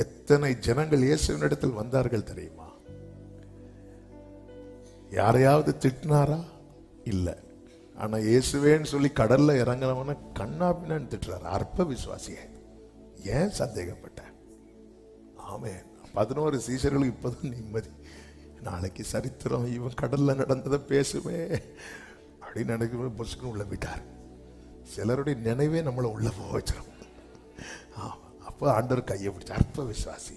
எத்தனை ஜனங்கள் இயேசுவினிடத்தில் வந்தார்கள் தெரியுமா? யாரையாவது திட்டினாரா? இல்ல. ஆனா இயேசுவேன்னு சொல்லி கடல்ல இறங்கினவன கண்ணா பின்னான்னு திட்டுறாரு. அற்ப விசுவாசிய ஏன் சந்தேகப்பட்ட? ஆமென். 11 சீஷர்களுக்கு இப்பதான் நிம்மதி. நாளைக்கு சரித்திரம் இவன் கடல்ல நடந்ததை பேசுவே அப்படின்னு நினைக்கும் பொசுக்குன்னு உள்ள விட்டார். சிலருடைய நினைவே நம்மளை உள்ள போக வச்சிடும். அப்போ ஆண்டவர் கையை பிடிச்ச அற்ப விசுவாசி.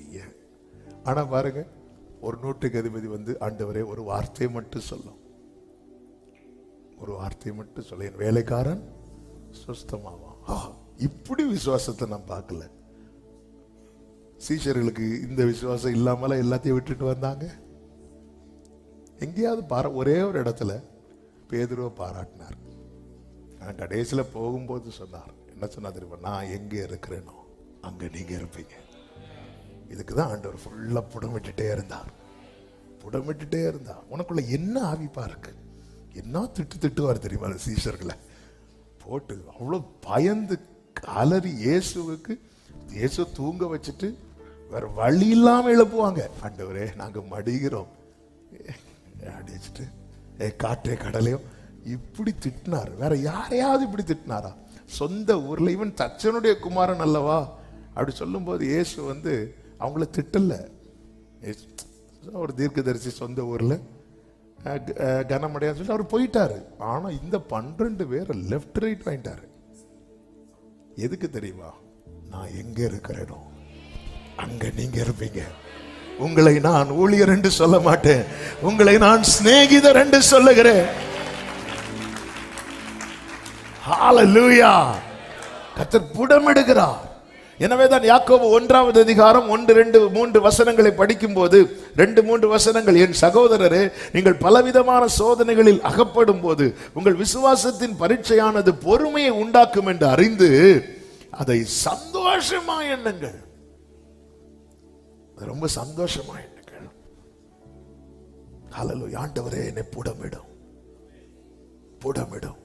ஆனா பாருங்க, ஒரு நூற்றுக்கு அதிபதி வந்து ஆண்டவரே ஒரு வார்த்தையை மட்டும் சொல்லும், ஒரு வார்த்தையை மட்டும் சொல்ல என் வேலைக்காரன் சுஸ்தமாவான். இப்படி விசுவாசத்தை நான் பார்க்கல. சீஷர்களுக்கு இந்த விசுவாசம் இல்லாமல எல்லாத்தையும் விட்டுட்டு வந்தாங்க. எங்கேயாவது ஒரே ஒரு இடத்துல பேதுருவை பாராட்டினார். நான் கடைசியில் போகும்போது சொன்னார், என்ன சொன்னா தெரியுமா? நான் எங்க இருக்கிறேனோ அங்க நீங்க இருப்பீங்க. இதுக்குதான் ஆண்டவர் ஃபுல்லா புடமிட்டுட்டே இருந்தார். புடமிட்டுட்டே இருந்தா உனக்குள்ள என்ன ஆவிப்பா இருக்கு? என்ன திட்டுவார் தெரியுமா? சீஷர்களை போட்டு அவ்வளவு பயந்து அலறி இயேசு தூங்க வச்சுட்டு வேற வழி இல்லாம எழுப்புவாங்க. ஆண்டவரே நாங்க மடிகிறோம் அப்படி வச்சுட்டு காற்றே கடலையும் இப்படி திட்டினார். வேற யாரையாவது இப்படி திட்டினாரா? சொந்த ஊர்ல இவன் தச்சனுடைய குமாரன் அல்லவா அப்படி சொல்லும் போது இயேசு வந்து அவங்கள திட்டல. ஒரு தீர்க்கதரிசி சொந்த ஊர்ல கனமடையான்னு சொல்லி அவர் போயிட்டாரு. ஆனா இந்த 12 பேரை லெப்ட் ரைட் வாங்கிட்டாரு. எதுக்கு தெரியுமா? நான் எங்க இருக்கிறேனோ அங்க நீங்க இருப்பீங்க. உங்களை நான் ஊழியர் என்று சொல்ல மாட்டேன், உங்களை நான் சிநேகிதர் என்று சொல்லுகிறேன். ஹல்லேலூயா. கர்த்தர் புடமிடுகிறார். எனவேதான் யாக்கோபு 1வது அதிகாரம் 1, 2, 3 வசனங்களை படிக்கும் போது 2, 3 வசனங்கள், என் சகோதரரே நீங்கள் பலவிதமான சோதனைகளில் அகப்படும் போது உங்கள் விசுவாசத்தின் பரீட்சையானது பொறுமையை உண்டாக்கும் என்று அறிந்து அதை சந்தோஷமா எண்ணுங்கள். ரொம்ப சந்தோஷமா எண்ணுங்கள். ஹல்லேலூயா. ஆண்டவரே என்னை புடமிடும், புடமிடும்.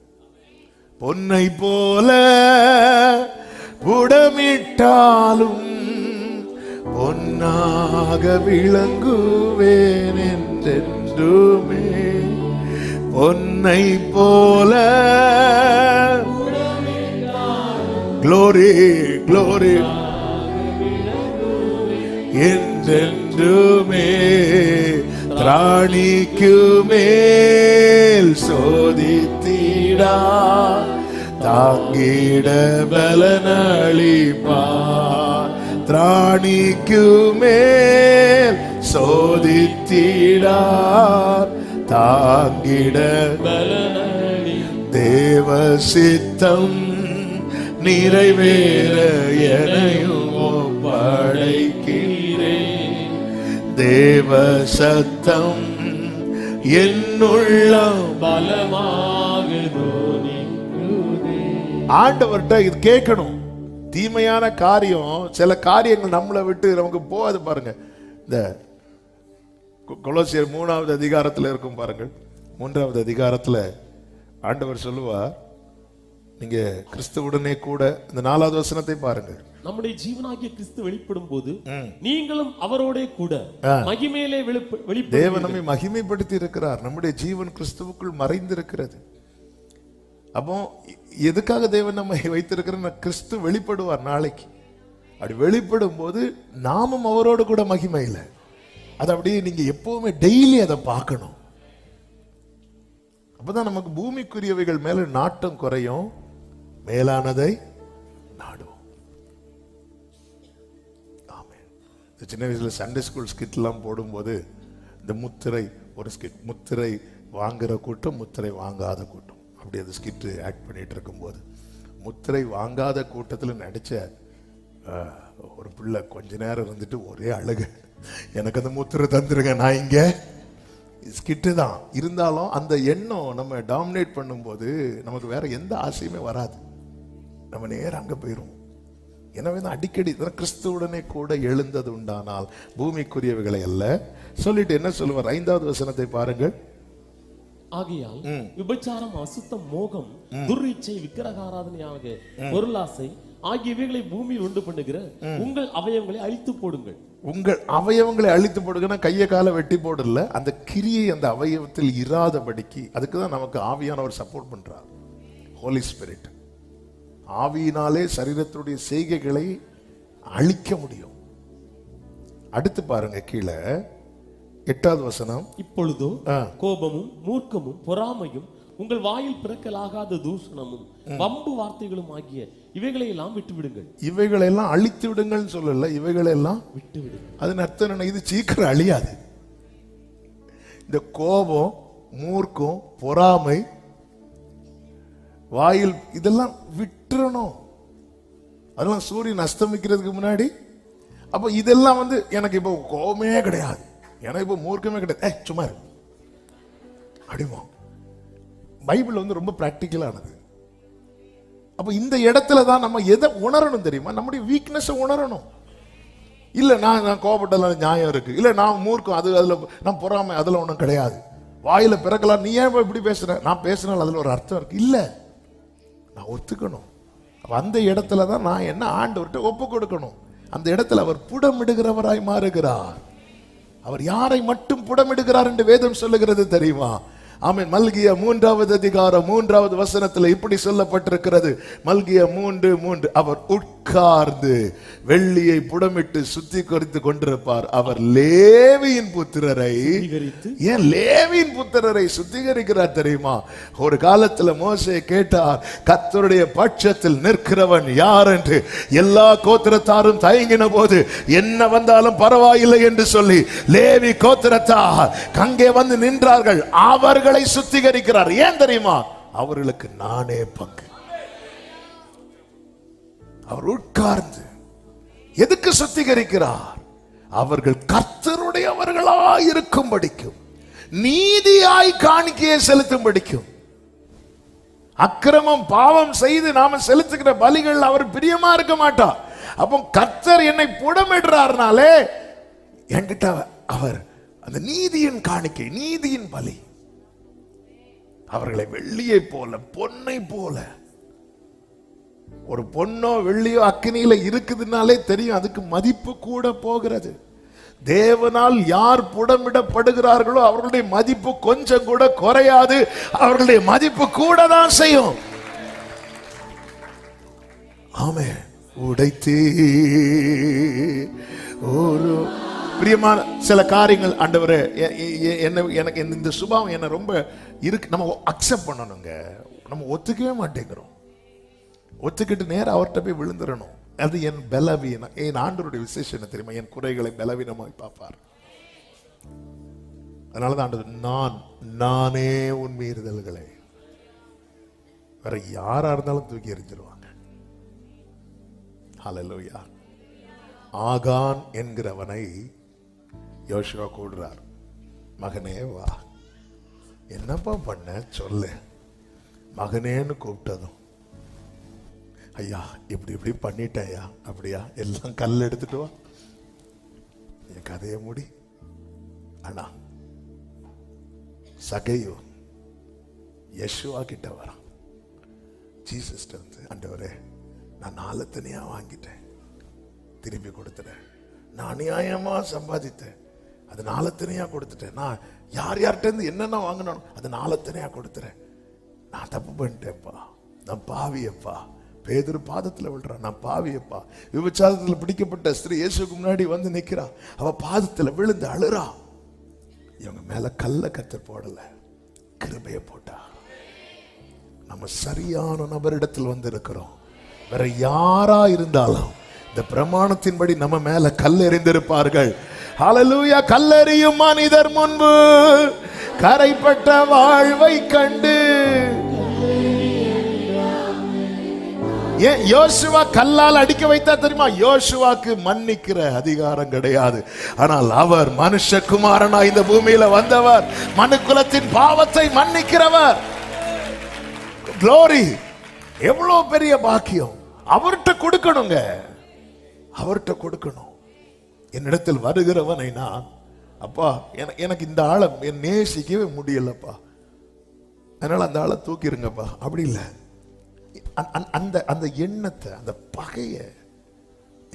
பொன்னை போல புடமிட்டாலும் பொன்னாக விளங்குவேன் என்றென்றுமே. பொன்னை போல க்ளோரி க்ளோரி என்றென்றுமே. திராணிக்கு மேல் சோதித்திடா தாங்கிட பலனளிப்பார். திராணிக்கு மேல் சோதித்திடார் தாங்கிட பலனளி. தேவ சித்தம் நிறைவேற எனையும் ஒப்படைக்கிறேன். தேவ சத்தம் என்னுள்ளம் பலமாக ஆண்டவர்கிட்ட இது கேட்கணும். தீமையான காரியம், சில காரியங்கள் நம்மளை விட்டு நமக்கு போகாது. பாருங்க, இந்த கொலோசியர் 3வது அதிகாரத்தில் இருக்கும் பாருங்கள். 3வது அதிகாரத்தில் ஆண்டவர் சொல்லுவார், நீங்க கிறிஸ்துவுடனே கூட. இந்த 4வது வசனத்தை பாருங்கள். நம்முடைய ஜீவனாகிய கிறிஸ்து வெளிப்படும் போது நீங்களும் அவரோட கூட மகிமையிலே வெளிப்படும். தேவன் நம்மை மகிமைப்படுத்தி இருக்கிறார். நம்முடைய ஜீவன் கிறிஸ்துவுக்குள் மறைந்திருக்கிறது. அப்போ எதுக்காக தேவன் நம்மை வைத்திருக்கிற? கிறிஸ்து வெளிப்படுவார் நாளைக்கு. அப்படி வெளிப்படும் போது நாமும் அவரோடு கூட மகிமையில. அது அப்படியே நீங்க எப்பவுமே டெய்லி அதை பார்க்கணும். அப்பதான் நமக்கு பூமிக்குரியவைகள் மேல நாட்டம் குறையும், மேலானதை நாடுவோம். ஆமென். சின்ன வயசுல சண்டே ஸ்கூல் ஸ்கிட் எல்லாம் போடும்போது இந்த முத்திரை ஒரு ஸ்கிட், முத்திரை வாங்குற கூட்டம், முத்திரை வாங்காத கூட்டம், அப்படி அது ஸ்கிட்டு ஆக்ட் பண்ணிட்டு இருக்கும்போது முத்திரை வாங்காத கூட்டத்தில் நடிச்ச ஒரு பிள்ளை கொஞ்ச நேரம் இருந்துட்டு ஒரே அழுக, எனக்கு அந்த முத்திரை தந்துருங்க, நான் இங்க ஸ்கிட்டு தான். இருந்தாலும் அந்த எண்ணம் நம்ம டாமினேட் பண்ணும்போது நமக்கு வேற எந்த ஆசையுமே வராது, நம்ம நேரம் அங்க போயிரும். எனவே தான் அடிக்கடி கிறிஸ்துவுடனே கூட எழுந்தது உண்டானால் பூமிக்குரியவைகளை அல்ல சொல்லிட்டு என்ன சொல்லுவார்? 5வது வசனத்தை பாருங்கள். ஆகையால் விபச்சாரம், அசுத்தம், மோகம், துர்இச்சை, விக்கிரகாராதனையாக பொருளாசை ஆகியவைகளை பூமியில் உண்டு பண்ணுகிற உங்கள் அவயவங்களை அழித்து போடுங்கள். உங்கள் அவயவங்களை அழித்து போடுங்கன்னா கையை காலை வெட்டி போடல, அந்த கிரியை அந்த அவயவத்தில் இராதபடிக்கு. அதுக்கு தான் நமக்கு ஆவியானவர் சப்போர்ட் பண்றார், ஹோலி ஸ்பிரிட். ஆவியினாலே சரீரத்துடைய செய்கைகளை அழிக்க முடியும். அடுத்து பாருங்க கீழே 8வது வசனம். இப்பொழுதோ கோபமும் மூர்க்கமும் பொறாமையும் உங்கள் வாயில் பிறக்கலாகாத தூஷணமும் வம்பு வார்த்தைகளும் ஆகிய இவைகளை எல்லாம் விட்டு விடுங்கள். இவைகளை எல்லாம் அழித்து விடுங்கள்னு சொல்லல, இவைகளை எல்லாம் விட்டு விடுங்கள். அதன் அர்த்தம் என்ன? இது சீக்கிரம் அழியாது. இந்த கோபம், மூர்க்கம், பொறாமை, வாயில், இதெல்லாம் விட்டுறணும். அதெல்லாம் சூரியன் அஸ்தமிக்கிறதுக்கு முன்னாடி. அப்ப இதெல்லாம் எனக்கு இப்போ கோபமே கிடையாது, எனக்கு இப்போ மூர்க்கமே கிடையாது, சும்மா அடிமா. பைபிள் ரொம்ப பிராக்டிக்கலானது. அப்ப இந்த இடத்துல தான் நம்ம எதை உணரணும் தெரியுமா? நம்முடைய வீக்னஸ் உணரணும். இல்ல நான் கோபப்பட்டல நியாயம் இருக்கு, இல்ல நான் மூர்க்கம், அதுல நான் பொறாமை, அதுல ஒண்ணும் கிடையாது. வாயில பிறக்கலாம், நீ ஏன் இப்படி பேசுற? நான் பேசுனால அதுல ஒரு அர்த்தம் இருக்கு. இல்ல, நான் ஒத்துக்கணும். அந்த இடத்துல தான் நான் என்ன ஆண்டவர்கிட்ட ஒப்பு கொடுக்கணும். அந்த இடத்துல அவர் புடமிடுகிறவராய் மாறுகிறார். அவர் யாரை மட்டும் புடமிடுகிறார் என்று வேதம் சொல்லுகிறது தெரியுமா? ஆமென். மல்கியா 3வது அதிகாரம் 3வது வசனத்தில் இப்படி சொல்லப்பட்டிருக்கிறது. மல்கியா 3:3, அவர் உட்கார்ந்து வெள்ளியை புடமிட்டு சுத்திகரித்து கொண்டிருப்பார். அவர் லேவியின் புத்திரரை, ஏன் லேவியின் புத்திரரை சுத்திகரிக்கிறார் தெரியுமா? ஒரு காலத்துல மோசே கேட்டார், கர்த்தருடைய பட்சத்தில் நிற்கிறவன் யார் என்று. எல்லா கோத்திரத்தாரும் தயங்கின போது என்ன வந்தாலும் பரவாயில்லை என்று சொல்லி லேவி கோத்திரத்தார் அங்கே வந்து நின்றார்கள். அவர்களை சுத்திகரிக்கிறார். ஏன் தெரியுமா? அவர்களுக்கு நானே பங்கு. அவர் உட்கார்ந்து எதுக்கு சுத்திகரிக்கிறார்? அவர்கள் கர்த்தருடையவர்களாய் இருக்கும்படிக்கும், நீதியாய் காணிக்கையை செலுத்தும்படிக்கும். அக்கிரமம் பாவம் செய்து நாம செலுத்துகிற பலிகள் அவர் பிரியமா இருக்க மாட்டார். அப்போ கர்த்தர் என்னை புடமிடுறார்னாலே என்கிட்ட அவர் அந்த நீதியின் காணிக்கை, நீதியின் பலி. அவர்களை வெள்ளியை போல, பொன்னை போல. ஒரு பொன்னோ வெள்ளியோ அக்கினியில இருக்குதுனாலே தெரியும் அதுக்கு மதிப்பு கூட போகிறது. தேவனால் யார் புடமிடப்படுகிறார்களோ அவர்களுடைய மதிப்பு கொஞ்சம் கூட குறையாது, அவர்களுடைய மதிப்பு கூட தான் செய்யும். ஆமே. உடைத்தே ஒரு பிரியமான சில காரியங்கள் ஆண்டவரே, எனக்கு இந்த சுபாவம் என்ன ரொம்ப இருக்கு. நம்ம அக்செப்ட் பண்ணணுங்க. நம்ம ஒத்துக்கவே மாட்டேங்கிறோம். ஒத்துக்கிட்டு நேரம் அவர்கிட்ட போய் விழுந்துடணும். அது என் பலவீனம். என் ஆண்டவருடைய விசேஷம் என்ன தெரியுமா? என் குறைகளை பலவீனமாய் பார்ப்பார். அதனாலதான் ஆண்டவர், நானே உன் மீறுதல்களை, வேற யாரா இருந்தாலும் தூக்கி எறிஞ்சிருவாங்க. ஹல்லேலூயா. ஆகான் என்கிறவனை யோசுவா கூடுறார். மகனே வா, என்னப்பா பண்ண சொல்லு. மகனேன்னு கூப்பிட்டதும், ஐயா இப்படி இப்படி பண்ணிட்டேயா. அப்படியா? எல்லாம் கல் எடுத்துட்டு வா, என் கதையை முடி. ஆனா சகையோ யெஷுவா கிட்ட வரான். ஜீசஸ் வந்து, ஆண்டவரே நான் 4 தனியா வாங்கிட்டேன், திருப்பி கொடுத்துட்டேன். நான் அநியாயமா சம்பாதித்தேன், அது 4 தனியா கொடுத்துட்டேன். நான் யார்கிட்ட இருந்து என்னென்ன வாங்கினோம் அது 4 தனியா கொடுத்துறேன். நான் தப்பு பண்ணிட்டேன்ப்பா, நான் பாவியப்பா. பேதுரு பாதத்துல விழுறான், நான் பாவியப்பா. விபச்சாரத்தில் பிடிக்கப்பட்ட ஸ்திரீ இயேசுக்கு முன்னாடி வந்து நிக்கிறா, அவ பாதத்துல விழுந்து அழுறா. இவங்க மேல கல்ல கத்தர் போடல, கிருபையை போட்டா. நம்ம சரியான நபரிடத்தில் வந்து இருக்கிறோம். வேற யாரா இருந்தாலும் இந்த பிரமாணத்தின்படி நம்ம மேல கல் எறிந்திருப்பார்கள். ஹல்லேலூயா. கல்லெறியும் மனிதர் முன்பு கரைப்பட்ட வாழ்வை கண்டு. ஏன் யோசுவா கல்லால் அடிக்க வைத்தா தெரியுமா? யோசுவாக்கு மன்னிக்கிற அதிகாரம் கிடையாது. ஆனால் அவர் மனுஷகுமாரனா இந்த பூமியில வந்தவர், மனுக்குலத்தின் பாவத்தை மன்னிக்கிறவர். க்ளோரி! எவ்வளவு பெரிய பாக்கியம். அவர்கிட்ட கொடுக்கணுங்க, அவர்கிட்ட கொடுக்கணும். என்னிடத்தில் வருகிறவனை நான், அப்பா எனக்கு இந்த ஆளை நேசிக்கவே முடியலப்பா, அதனால அந்த ஆளை தூக்கிருங்கப்பா. அப்படி இல்லை, அந்த அந்த எண்ணத்தை, அந்த பகைய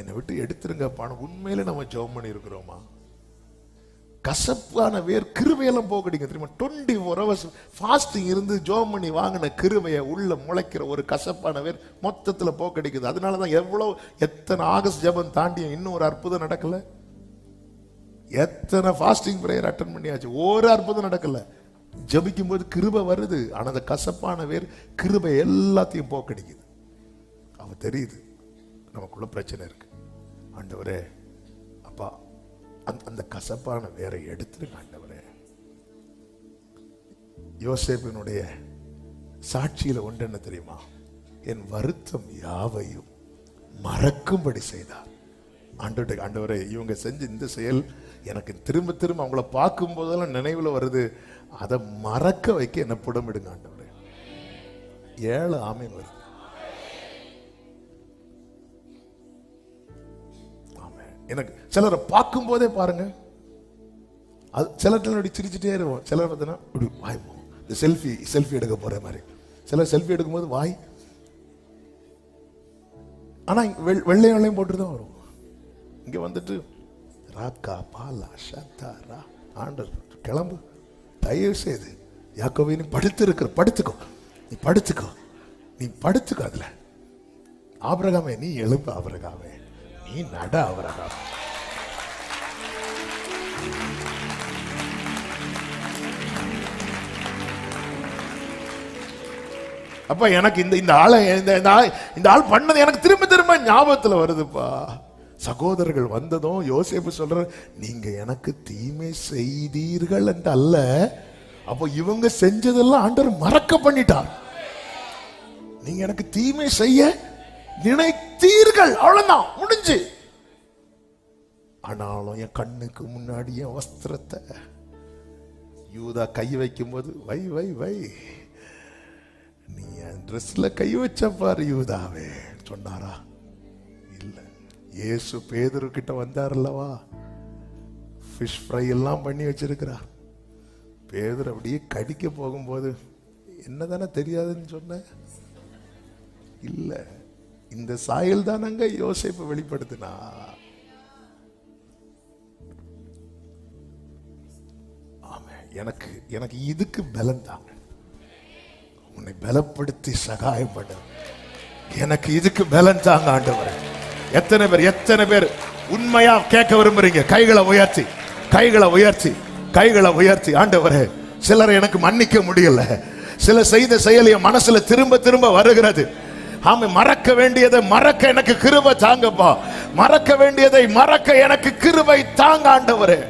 என்னை விட்டு எடுத்துருங்கப்பான உண்மையில நம்ம ஜெபம் பண்ணி இருக்கிறோமா? கசப்பான வேர் கிருபையெல்லாம் போகடிங்க தெரியுமா? 24 hours ஃபாஸ்டிங் இருந்து ஜெபம் பண்ணி வாங்கின கிருபைய உள்ள முளைக்கிற ஒரு கசப்பான வேர் மொத்தத்துல போக்கடிக்குது. அதனாலதான் எத்தனை ஆகஸ்ட் ஜெபம் தாண்டி இன்னும் ஒரு அற்புதம் நடக்கல. எத்தனை ஃபாஸ்டிங் பிரேயர் அட்டன் பண்ணியாச்சு, ஒரு அற்புதம் நடக்கல. ஜபிக்கும் போது கிருபை வருது, ஆனா அந்த கசப்பான வேர் கிருபை எல்லாத்தையும் போக்கடிக்குது. அவ தெரியுது நமக்குள்ள பிரச்சனை இருக்கு. ஆண்டவரே அப்பா அந்த கசப்பான வேரை எடுத்துருங்க ஆண்டவரே. யோசேப்பினுடைய சாட்சியில ஒன்று என்ன தெரியுமா? என் வருத்தம் யாவையும் மறக்கும்படி செய்தார். ஆண்டவரே இவங்க செஞ்ச இந்த செயல் எனக்கு திரும்ப திரும்ப அவங்கள பார்க்கும் போதெல்லாம் நினைவுல வருது, அதை மறக்க வைக்க என்ன புடமிடுங்க ஆண்டவரே. 7 ஆமீன் வருது. எனக்கு சிலரை பார்க்கும் போதே பாருங்க, அது சிலர் சிரிச்சுட்டே இருக்கும், சிலர் பார்த்தீங்கன்னா வாய் இந்த செல்ஃபி எடுக்க போற மாதிரி, சிலர் செல்ஃபி எடுக்கும்போது வாய், ஆனா வெள்ளையும் போட்டுதான் வரும். இங்க வந்துட்டு ராக்கா பாலா ஷத்தாரா ஆண்டர் கிளம்பு, தயவு செய்து யாக்கோபே நீ படுத்துக்கோ, நீ படுத்துக்கோ அதுல. ஆபிரகாமே நீ எழுப்பு, ஆபிரகாமே நீ நட, ஆபிரகாம். அப்ப எனக்கு இந்த ஆள் பண்ணது எனக்கு திரும்ப திரும்ப ஞாபகத்துல வருதுப்பா. சகோதரர்கள் வந்ததும் யோசேப்பு சொல்ற, நீங்க எனக்கு தீமை செய்தீர்கள் என்று அல்ல, அப்போ இவங்க செஞ்சதெல்லாம் ஆண்டவர் மறக்க பண்ணிட்டார். நீங்க எனக்கு தீமை செய்ய நினைத்தீர்கள், அவ்வளவுதான் முடிஞ்சு. ஆனாலும் என் கண்ணுக்கு முன்னாடி என் வஸ்திரத்தை யூதா கை வைக்கும் போது வை வை வை நீ என் ட்ரெஸ்ல கை வச்ச பாரு யூதாவே சொன்னாரா? இல்ல. இயேசு பேதுரு கிட்ட வந்தார் அல்லவா, ஃபிஷ் ஃப்ரை எல்லாம் பண்ணி வச்சிருக்கிறார். பேதுரு அப்படியே கடிக்க போகும்போது என்னதானே தெரியாதுன்னு சொன்ன, இல்ல இந்த சாயல் தான் அங்க யோசேப்பு வெளிப்படுத்தினா. ஆமா, எனக்கு இதுக்கு பலம் தாங்க, உன்னை பலப்படுத்தி சகாயம் பண்ண எனக்கு இதுக்கு பலம் தாங்க ஆண்டவரே. எத்தனை பேர் உண்மையா கேட்க விரும்புறீங்க? கைகளை உயர்த்தி ஆண்டவரே, சிலர் எனக்கு மன்னிக்க முடியல, சில செய்த செயல் என் மனசுல திரும்ப திரும்ப வருகிறது. ஆமா, மறக்க வேண்டியதை மறக்க எனக்கு கிருபை தாங்கப்பா, மறக்க வேண்டியதை மறக்க எனக்கு கிருபை தாங்க ஆண்டவரே.